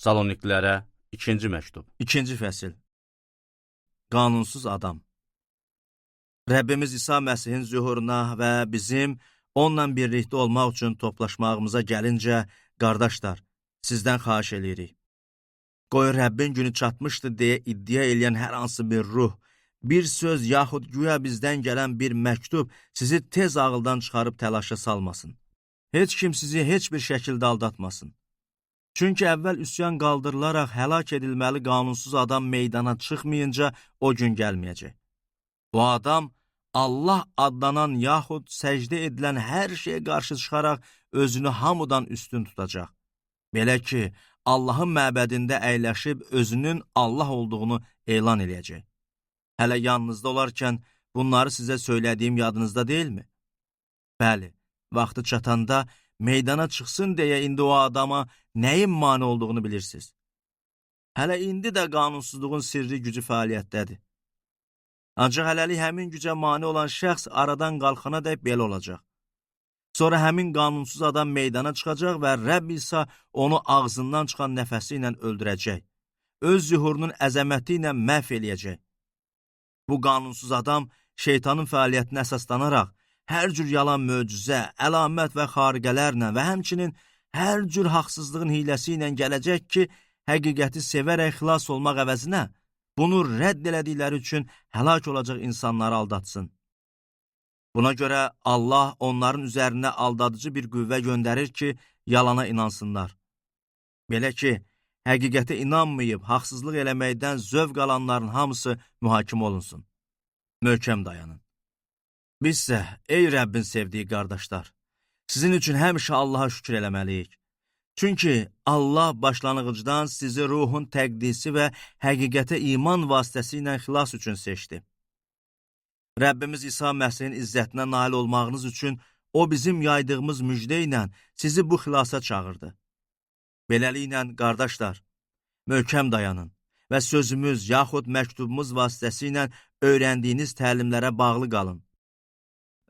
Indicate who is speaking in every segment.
Speaker 1: Saloniklərə 2-ci məktub.
Speaker 2: 2-ci fəsil. Qanunsuz adam. Rəbbimiz İsa Məsihin zühuruna və bizim onunla birlikdə olmaq üçün toplaşmağımıza gəlincə, qardaşlar, sizdən xahiş edirik. Qoy Rəbbin günü çatmışdı deyə iddia eləyən hər hansı bir ruh, bir söz yaxud güya bizdən gələn bir məktub sizi tez ağıldan çıxarıb təlaşa salmasın. Heç kim sizi heç bir şəkildə aldatmasın. Çünki əvvəl üsyan qaldırılaraq həlak edilməli qanunsuz adam meydana çıxmayınca o gün gəlməyəcək. Bu adam Allah adlanan yaxud səcdə edilən hər şeyə qarşı çıxaraq özünü hamıdan üstün tutacaq. Belə ki, Allahın məbədində əyləşib özünün Allah olduğunu elan eləyəcək. Hələ yanınızda olarkən bunları sizə söylədiyim yadınızda deyilmi? Bəli, vaxtı çatanda meydana çıxsın deyə indi o adama nəyin mane olduğunu bilirsiniz. Hələ indi də qanunsuzluğun sirri gücü fəaliyyətdədir. Ancaq hələlik həmin gücə mane olan şəxs aradan qalxana dək belə olacaq. Sonra həmin qanunsuz adam meydana çıxacaq və Rəbb İsa onu ağzından çıxan nəfəsi ilə öldürəcək. Öz zühurunun əzəməti ilə məhv eləyəcək. Bu qanunsuz adam şeytanın fəaliyyətinə əsaslanaraq hər cür yalan möcüzə, əlamət və xariqələrlə və həmçinin hər cür haqsızlığın hiləsi ilə gələcək ki, həqiqəti sevərək xilas olmaq əvəzinə bunu rədd elədikləri üçün həlak olacaq insanları aldatsın. Buna görə Allah onların üzərinə aldadıcı bir qüvvə göndərir ki, yalana inansınlar. Belə ki, həqiqətə inanmayıb, haqsızlıq eləməkdən zövq alanların hamısı mühakimə olunsun. Möhkəm dayanın. Bizsə, ey Rəbbin sevdiyi qardaşlar, sizin üçün həmişə Allaha şükür eləməliyik. Çünki Allah başlanğıcdan sizi ruhun təqdisi və həqiqətə iman vasitəsi ilə xilas üçün seçdi. Rəbbimiz İsa Məsihin izzətinə nail olmağınız üçün o bizim yaydığımız müjdə ilə sizi bu xilasa çağırdı. Beləliklə, qardaşlar, möhkəm dayanın və sözümüz yaxud məktubumuz vasitəsi ilə öyrəndiyiniz təlimlərə bağlı qalın.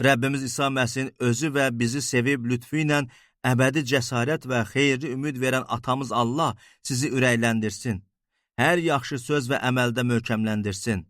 Speaker 2: Rəbbimiz İsa Məsihin özü və bizi sevib lütfü ilə əbədi cəsarət və xeyirli ümid verən atamız Allah sizi ürəkləndirsin. Hər yaxşı söz və əməldə möhkəmləndirsin.